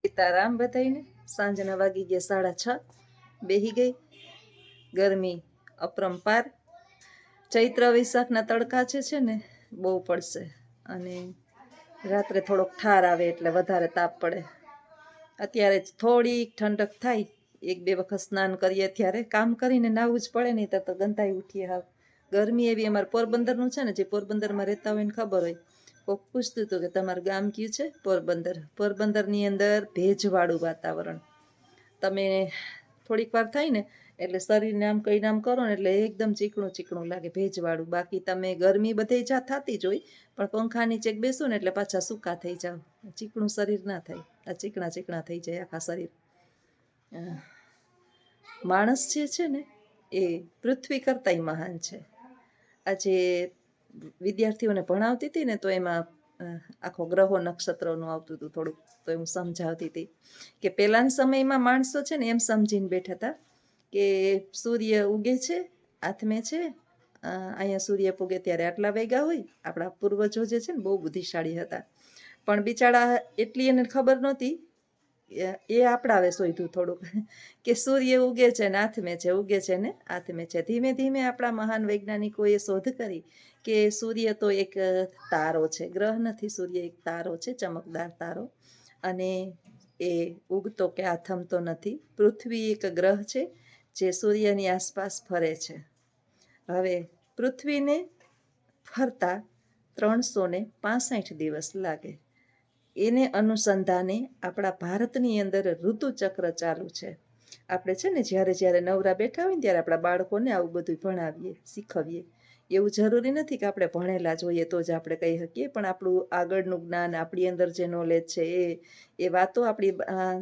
સીતારામ બધાઈને સાંજના વાગી ગયા 6:30 બેહી ગઈ ગરમી અપરંપાર ચૈત્ર વૈશાખના તડકા છે ને બહુ પડશે અને રાત્રે થોડોક ઠાર આવે એટલે વધારે તાપ પડે અત્યારે થોડીક ઠંડક થાય 1-2 વખત સ્નાન કરીએ ત્યારે કામ કરીને નાવું જ પડે નહીં તો ગંધાઈ ઉઠીએ હાવ ગરમી એવી અમારે પોરબંદરનું છે ને જે પોરબંદરમાં રહેતા હોય ને ખબર હોય કોક પૂછતું હતું કે તમારું ગામ કયું છે પોરબંદરની અંદર ભેજવાળું વાતાવરણ તમે થોડીક વાર થાય ને એટલે શરીરને આમ કઈ નામ કરો ને એટલે એકદમ ચીકણું ચીકણું લાગે ભેજવાળું બાકી તમે ગરમી બધે જા થતી જ હોય પણ પંખા નીચે બેસો ને એટલે પાછા સૂકા થઈ જાવ ચીકણું શરીર ના થાય આ ચીકણા ચીકણા થઈ જાય આખા શરીર માણસ જે છે ને એ પૃથ્વી કરતાંય મહાન છે આજે વિદ્યાર્થીઓને ભણાવતી હતી ને તો એમાં આખો ગ્રહો નક્ષત્રોનું આવતું હતું થોડુંક તો હું સમજાવતી હતી કે પહેલાના સમયમાં માણસો છે ને એમ સમજીને બેઠા હતા કે સૂર્ય ઉગે છે આથમે છે અહીંયા સૂર્ય પૂગે ત્યારે આટલા વાગ્યા હોય આપણા પૂર્વજો જે છે ને બહુ બુદ્ધિશાળી હતા પણ બિચારા એટલી એને ખબર નહોતી એ આપણાવે શોધ્યું થોડુંક કે સૂર્ય ઉગે છે ને આથમે છે ઉગે છે ને આથમે છે ધીમે ધીમે આપણા મહાન વૈજ્ઞાનિકોએ શોધ કરી કે સૂર્ય તો એક તારો છે ગ્રહ નથી સૂર્ય એક તારો છે ચમકદાર તારો અને એ ઉગતો કે આથમતો નથી પૃથ્વી એક ગ્રહ છે જે સૂર્યની આસપાસ ફરે છે હવે પૃથ્વીને ફરતા 365 દિવસ લાગે એને અનુસંધાને આપણા ભારતની અંદર ઋતુચક્ર ચાલુ છે આપણે છે ને જ્યારે જ્યારે નવરા બેઠા હોય ને ત્યારે આપણા બાળકોને આવું બધું ભણાવીએ શીખવીએ એવું જરૂરી નથી કે આપણે ભણેલા જોઈએ તો જ આપણે કહી શકીએ પણ આપણું આગળનું જ્ઞાન આપણી અંદર જે નોલેજ છે એ વાતો આપણી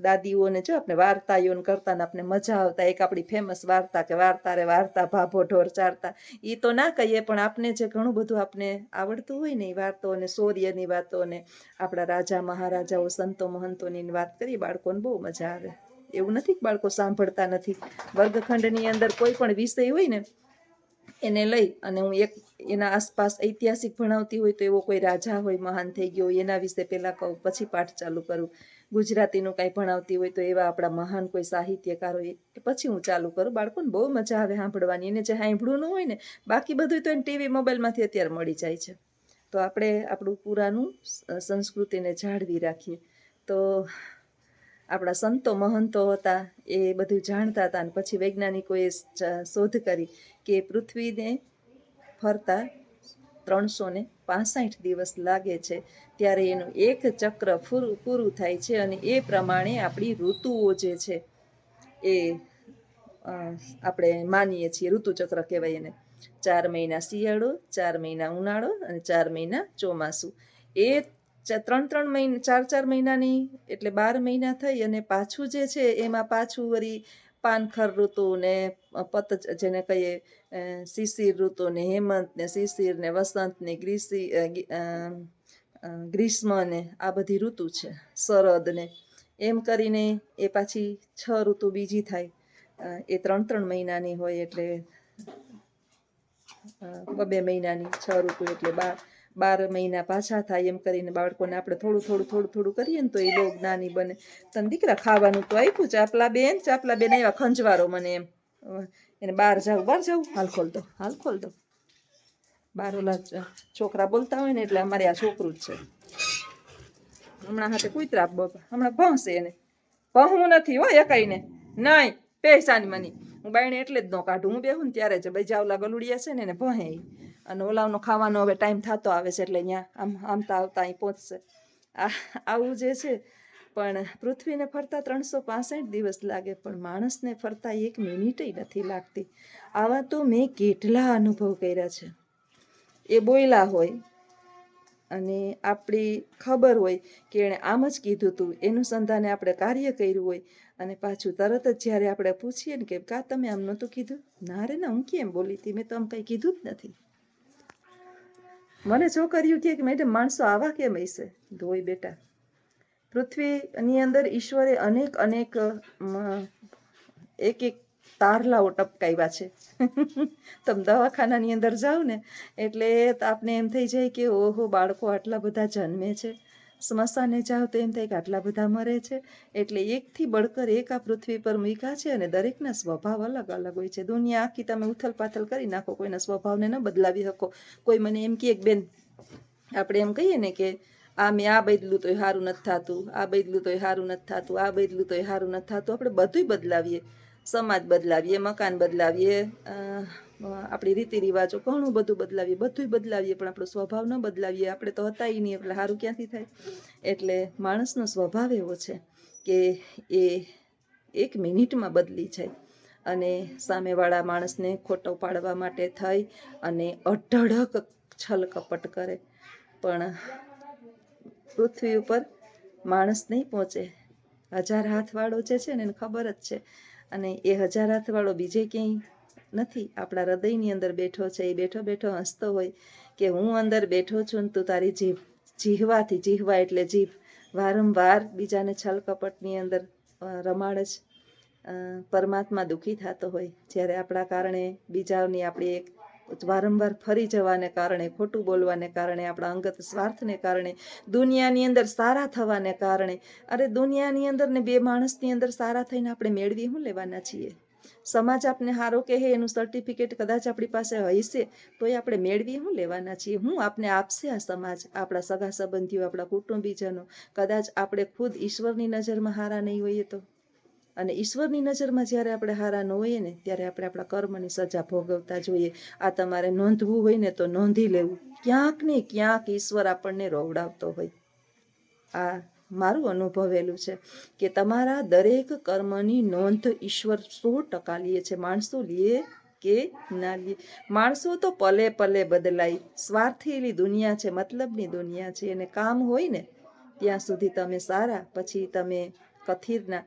દાદીઓને જો આપણે વાર્તાઓને કરતા ને આપણે મજા આવતા એક આપણી ફેમસ વાર્તા કે વાર્તા ભાભો ઢોર ચારતા એ તો ના કહીએ પણ આપણે જે ઘણું બધું આપણે આવડતું હોય ને એ વાર્તાઓને શૌર્યની વાતોને આપણા રાજા મહારાજાઓ સંતો મહંતોની વાત કરીએ બાળકોને બહુ મજા આવે એવું નથી કે બાળકો સાંભળતા નથી વર્ગખંડની અંદર કોઈ પણ વિષય હોય ને એને લઈ અને હું એક એના આસપાસ ઐતિહાસિક ભણાવતી હોય તો એવો કોઈ રાજા હોય મહાન થઈ ગયો હોય એના વિશે પહેલાં કહું પછી પાઠ ચાલુ કરું ગુજરાતીનું કાંઈ ભણાવતી હોય તો એવા આપણા મહાન કોઈ સાહિત્યકાર હોય એ પછી હું ચાલુ કરું બાળકોને બહુ મજા આવે સાંભળવાની એને જે સાંભળવું ન હોય ને બાકી બધું તો એને ટીવી મોબાઈલમાંથી અત્યારે મળી જાય છે તો આપણે આપણું પુરાનું સંસ્કૃતિને જાળવી રાખીએ તો આપણા સંતો મહંતો હતા એ બધું જાણતા હતા અને પછી વૈજ્ઞાનિકોએ શોધ કરી કે પૃથ્વીને ફરતા 365 દિવસ લાગે છે ત્યારે એનું એક ચક્ર પૂરું થાય છે અને એ પ્રમાણે આપણી ઋતુઓ જે છે એ આપણે માનીએ છીએ ઋતુચક્ર કહેવાય એને 4 મહિના શિયાળો 4 મહિના ઉનાળો અને 4 મહિના ચોમાસું એ 3 મહિના 4 મહિનાની એટલે 12 મહિના થઈ અને પાછું જે છે એમાં પાછું વળી પાનખર ઋતુ ને જેને કહીએ શિશિર ઋતુ ને હેમંત ને શિશિર ને વસંત ને ગ્રીષ્મ ને આ બધી ઋતુ છે શરદ ને એમ કરીને એ પાછી 6 ઋતુ બીજી થાય એ 3 મહિનાની હોય એટલે 2 મહિનાની 6 ઋતુ એટલે 12 મહિના પાછા થાય એમ કરીને બાળકોને આપણે થોડું કરીએ ને તો એ બહુ જ્ઞાની બને તને દીકરા ખાવાનું તો આપ્યું ચાપલા બેન આવ્યા ખંજવારો મને એમ એને બહાર જાવ હાલ ખોલ દો બહાર ઓલા છોકરા બોલતા હોય ને એટલે અમારે આ છોકરું જ છે હમણાં હાથે કૂતરા હમણાં ભણશે એને ભણવું નથી હો એકાઈને નહીં પૈસાની મની હું બાયણે એટલે જ ન કાઢું હું બેહું ને ત્યારે જ બીજા ઓલા ગલુડિયા છે ને એને ભણે અને ઓલાનો ખાવાનો હવે ટાઈમ થતો આવે છે એટલે અહીંયા આમતા આવતા અહીં પહોંચશે આવું જે છે પણ પૃથ્વીને ફરતા 365 દિવસ લાગે પણ માણસને ફરતા 1 મિનિટેય નથી લાગતી આવા તો મેં કેટલા અનુભવ કર્યા છે એ બોયલા હોય અને આપણી ખબર હોય કે એણે આમ જ કીધું હતું એનું સંધાને આપણે કાર્ય કર્યું હોય અને પાછું તરત જ જ્યારે આપણે પૂછીએ ને કે કા તમે આમ નહોતું કીધું ના રે ના હું કેમ બોલી હતી મેં તો આમ કંઈ કીધું જ નથી મને છોકરીઓ કહે કે મેડમ માણસો આવા કેમ હશે ધોઈ બેટા પૃથ્વીની અંદર ઈશ્વરે અનેક એક તારલાઓ ટપકાવ્યા છે તમે દવાખાનાની અંદર જાઓ ને એટલે આપને એમ થઈ જાય કે ઓહો બાળકો આટલા બધા જન્મે છે સ્મશાને જાઓ તો એમ થાય કે આટલા બધા મરે છે. એટલે એકથી બળકર એક આ પૃથ્વી પર મૂક્યા છે અને દરેકના સ્વભાવ અલગ અલગ હોય છે. દુનિયા આખી તમે ઉથલ પાથલ કરી નાખો, કોઈના સ્વભાવને ન બદલાવી શકો. કોઈ મને એમ કહે કે બેન, આપણે એમ કહીએ ને કે આ મેં આ બદલું તોય સારું નથી થતું, આ બદલું તોય સારું નથી થતું, આ બદલું તોય સારું નથી થતું. આપણે બધુંય બદલાવીએ, સમાજ બદલાવીએ, મકાન બદલાવીએ, આપણી રીતિ રિવાજો ઘણું બધું બદલાવીએ, બધુંય બદલાવીએ, પણ આપણો સ્વભાવ ન બદલાવીએ. આપણે તો હતા નહીં, એટલે સારું ક્યાંથી થાય? એટલે માણસનો સ્વભાવ એવો છે કે એ 1 મિનિટમાં બદલી જાય અને સામેવાળા માણસને ખોટો પાડવા માટે થઈ અને અઢળક છલ કપટ કરે. પણ પૃથ્વી ઉપર માણસ નહીં પહોંચે. 1000 હાથવાળો જે છે ને એને ખબર જ છે, અને એ 1000 હાથવાળો બીજે ક્યાંય નથી, આપણા હૃદયની અંદર બેઠો છે. એ બેઠો બેઠો હસતો હોય કે હું અંદર બેઠો છું ને તું તારી જીહવાથી, જીહવા એટલે જીભ, વારંવાર બીજાને છલ કપટની અંદર રમાડે છે. પરમાત્મા દુઃખી થતો હોય જ્યારે આપણા કારણે બીજાની આપણી એક વારંવાર ફરી જવાને કારણે, ખોટું બોલવાને કારણે, આપણા અંગત સ્વાર્થને કારણે, દુનિયાની અંદર સારા થવાને કારણે. અરે દુનિયાની અંદર ને 2 માણસની અંદર સારા થઈને આપણે મેળવી શું લેવાના છીએ? સમાજ આપને સારો કહે, એનું સર્ટિફિકેટ કદાચ આપણી પાસે હશે તોય આપણે મેળવી શું લેવાના છીએ? હું આપને આપશે આ સમાજ, આપણા સગા સંબંધીઓ, આપણા કુટુંબીજનો? કદાચ આપણે ખુદ ઈશ્વરની નજરમાં હારા નહીં હોઈએ તો? અને ઈશ્વરની નજરમાં જ્યારે આપણે હારા ન હોઈએ ને ત્યારે આપણે આપણા કર્મની સજા ભોગવતા જોઈએ. આ તમારે નોંધવું હોય ને તો નોંધી લેવું. ક્યાંક ને ક્યાંક ઈશ્વર આપણને રોવડાવતો હોય. આ મારું અનુભવેલું છે કે તમારા દરેક કર્મની નોંધ ઈશ્વર 100% લે છે. માણસો લે કે ના લે? માણસો તો પલે પલે બદલાય. સ્વાર્થીલી દુનિયા છે, મતલબની દુનિયા છે. એને કામ હોય ને ત્યાં સુધી તમે સારા, પછી તમે કથિરના.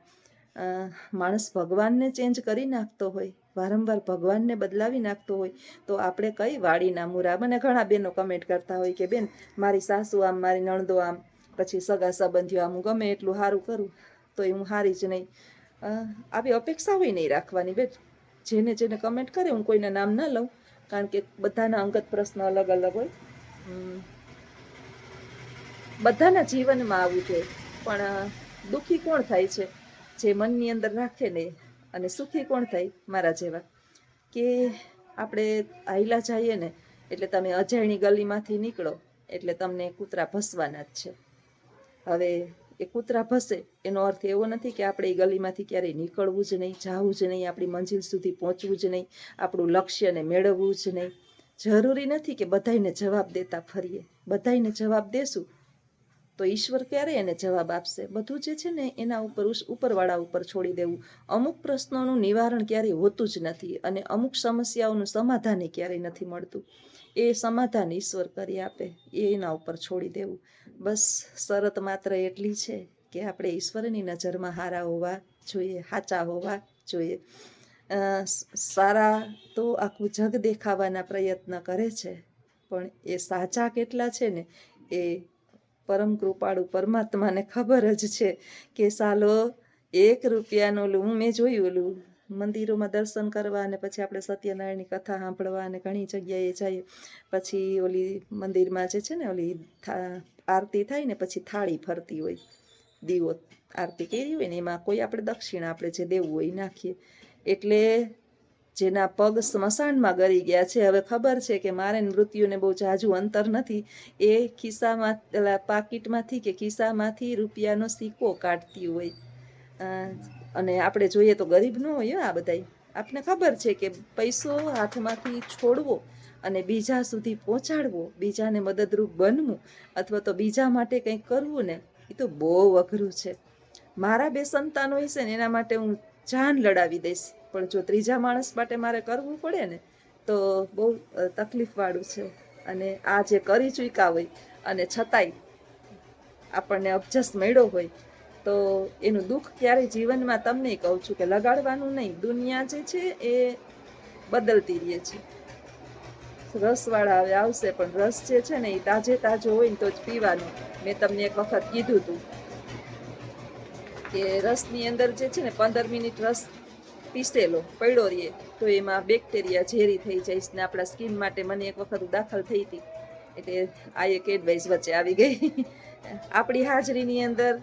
માણસ ભગવાનને ચેન્જ કરી નાખતો હોય, વારંવાર ભગવાનને બદલાવી નાખતો હોય, તો આપણે કઈ વાડીના મૂરા? મને ઘણા બહેનો કમેન્ટ કરતા હોય કે બેન, મારી સાસુ આમ, મારી નણંદો આમ, પછી સગા સંબંધીઓ આમ, હું ગમે એટલું સારું કરું તો હું સારી જ નહીં. આવી અપેક્ષા હોય નહીં રાખવાની બેન. જેને જેને કમેન્ટ કરે, હું કોઈના નામ ન લઉં, કારણ કે બધાના અંગત પ્રશ્ન અલગ અલગ હોય. બધાના જીવનમાં આવવું જોઈએ, પણ દુઃખી કોણ થાય છે? જે મનની અંદર રાખે ને. અને સુખી કોણ થાય? મારા જેવા. કે આપણે હાઈલા જઈએ ને એટલે તમે અજાણી ગલીમાંથી નીકળો એટલે તમને કૂતરા ભસવાના જ છે. હવે એ કૂતરા ભસે એનો અર્થ એવો નથી કે આપણે એ ગલીમાંથી ક્યારેય નીકળવું જ નહીં, જવું જ નહીં, આપણી મંજિલ સુધી પહોંચવું જ નહીં, આપણું લક્ષ્યને મેળવવું જ નહીં. જરૂરી નથી કે બધાને જવાબ દેતા ફરીએ. બધાને જવાબ દેશું તો ઈશ્વર ક્યારે એને જવાબ આપશે? બધું જે છે ને એના ઉપરવાળા ઉપર છોડી દેવું. અમુક પ્રશ્નોનું નિવારણ ક્યારેય હોતું જ નથી, અને અમુક સમસ્યાઓનું સમાધાન ક્યારેય નથી મળતું. એ સમાધાન ઈશ્વર કરી આપે, એ એના ઉપર છોડી દેવું. બસ શરત માત્ર એટલી છે કે આપણે ઈશ્વરની નજરમાં હારા હોવા જોઈએ, સાચા હોવા જોઈએ. સારા તો આખું જગ દેખાવાના પ્રયત્ન કરે છે, પણ એ સાચા કેટલા છે ને એ પરમ કૃપાળુ પરમાત્માને ખબર જ છે. કે સાલો 1 રૂપિયાનું હું મેં જોયું ઓલું મંદિરોમાં દર્શન કરવા, અને પછી આપણે સત્યનારાયણની કથા સાંભળવા અને ઘણી જગ્યાએ જઈએ, પછી ઓલી મંદિરમાં જે છે ને ઓલી આરતી થાય ને પછી થાળી ફરતી હોય, દીવો આરતી કરી હોય ને એમાં કોઈ આપણે દક્ષિણા આપણે જે દેવું હોય નાખીએ. એટલે જેના પગ સ્મશાનમાં ગળી ગયા છે, હવે ખબર છે કે મારે મૃત્યુને બહુ જાજુ અંતર નથી, એ ખિસ્સામાં પાકીટમાંથી કે ખિસ્સામાંથી રૂપિયાનો સિક્કો કાઢતી હોય. અને આપણે જોઈએ તો ગરીબ ન હોય આ બધાય. આપને ખબર છે કે પૈસો હાથમાંથી છોડવો અને બીજા સુધી પહોંચાડવો, બીજાને મદદરૂપ બનવું, અથવા તો બીજા માટે કંઈક કરવું ને, એ તો બહુ અઘરું છે. મારા 2 સંતાનો હશે ને એના માટે હું જાન લડાવી દઈશ, પણ જો ત્રીજા માણસ માટે મારે કરવું પડે ને તો બહુ તકલીફવાળું છે. અને આ જે કરી ચૂક્યા હોય અને છતાંય આપણને અબજસ મળ્યો હોય તો એનું દુઃખ ક્યારેય જીવનમાં તમને કહું છું કે લગાડવાનું નહીં. દુનિયા જે છે એ બદલતી રહે છે. રસવાળા હવે આવશે, પણ રસ જે છે ને એ તાજો હોય ને તો જ પીવાનો. મેં તમને એક વખત કીધું હતું કે રસની અંદર જે છે ને 15 મિનિટ રસ પીસેલો પડ્યો રહીએ તો એમાં બેક્ટેરિયા ઝેરી થઈ જાય ને આપણા સ્કિન માટે. મને એક વખત દાખલ થઈ હતી એટલે આ એક એડવાઇસ વચ્ચે આવી ગઈ આપણી હાજરીની અંદર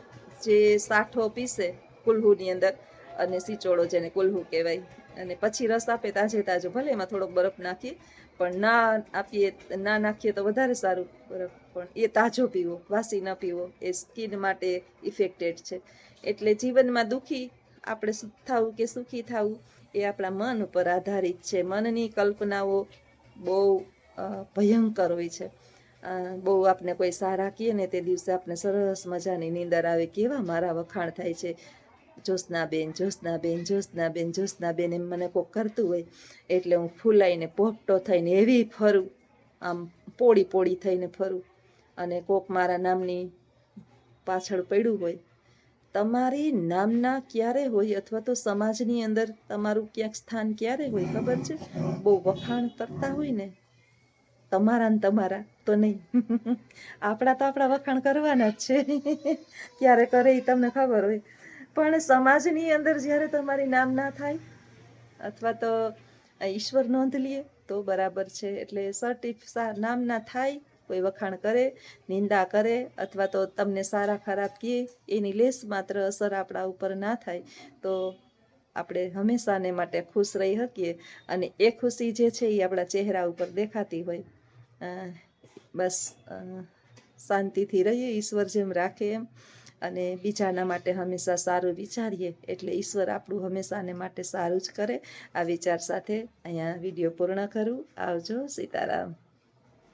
જે સાઠો પીસે કુલ્હુની અંદર, અને સિચોડો જેને કુલ્હુ કહેવાય, અને પછી રસ આપે તાજે તાજો, ભલે એમાં થોડોક બરફ નાખીએ, પણ ના આપીએ, ના નાખીએ તો વધારે સારું બરફ, પણ એ તાજો પીવો, વાસી ન પીવો, એ સ્કિન માટે ઇફેક્ટેડ છે. એટલે જીવનમાં દુઃખી આપણે થવું કે સુખી થવું એ આપણા મન ઉપર આધારિત છે. મનની કલ્પનાઓ બહુ ભયંકર હોય છે. બહુ આપણે કોઈ સારા કહીએ ને તે દિવસે આપણે સરસ મજાની નીંદર આવે, કેવા મારા વખાણ થાય છે, જ્યોત્સનાબેન, જ્યોત્સનાબેન, જ્યોત્સનાબેન, જ્યોત્સનાબેન, એમ મને કોક કરતું હોય એટલે હું ફૂલાઈને પોપટો થઈને એવી ફરું, આમ પોળી પોળી થઈને ફરું, અને કોક મારા નામની પાછળ પડ્યું હોય. તમારી નામના ક્યારે હોય, અથવા તો સમાજની અંદર તમારું ક્યાંક સ્થાન ક્યારે હોય ખબર છે? બહુ વખાણ કરતા હોય ને તમારા ને તમારા તો નહીં. આપણા તો આપણા વખાણ કરવાના જ છે, ક્યારે કરે એ તમને ખબર હોય. પણ સમાજની અંદર જ્યારે તમારી નામ ના થાય, અથવા તો ઈશ્વર નોંધ લે તો બરાબર છે. એટલે નામ ના થાય, કોઈ વખાણ કરે, નિંદા કરે, અથવા તો તમને સારા ખરાબ કહે, એની લેશ માત્ર અસર આપણા ઉપર ના થાય, તો આપણે હંમેશાને માટે ખુશ રહી શકીએ. અને એ ખુશી જે છે એ આપણા ચહેરા ઉપર દેખાતી હોય. બસ શાંતિથી રહીએ, ઈશ્વર જેમ રાખે એમ, અને બીજાના માટે હંમેશા સારું વિચારીએ, એટલે ઈશ્વર આપણું હંમેશાને માટે સારું જ કરે. આ વિચાર સાથે અહીંયા વિડીયો પૂર્ણ કરું. આવજો. સીતારામ.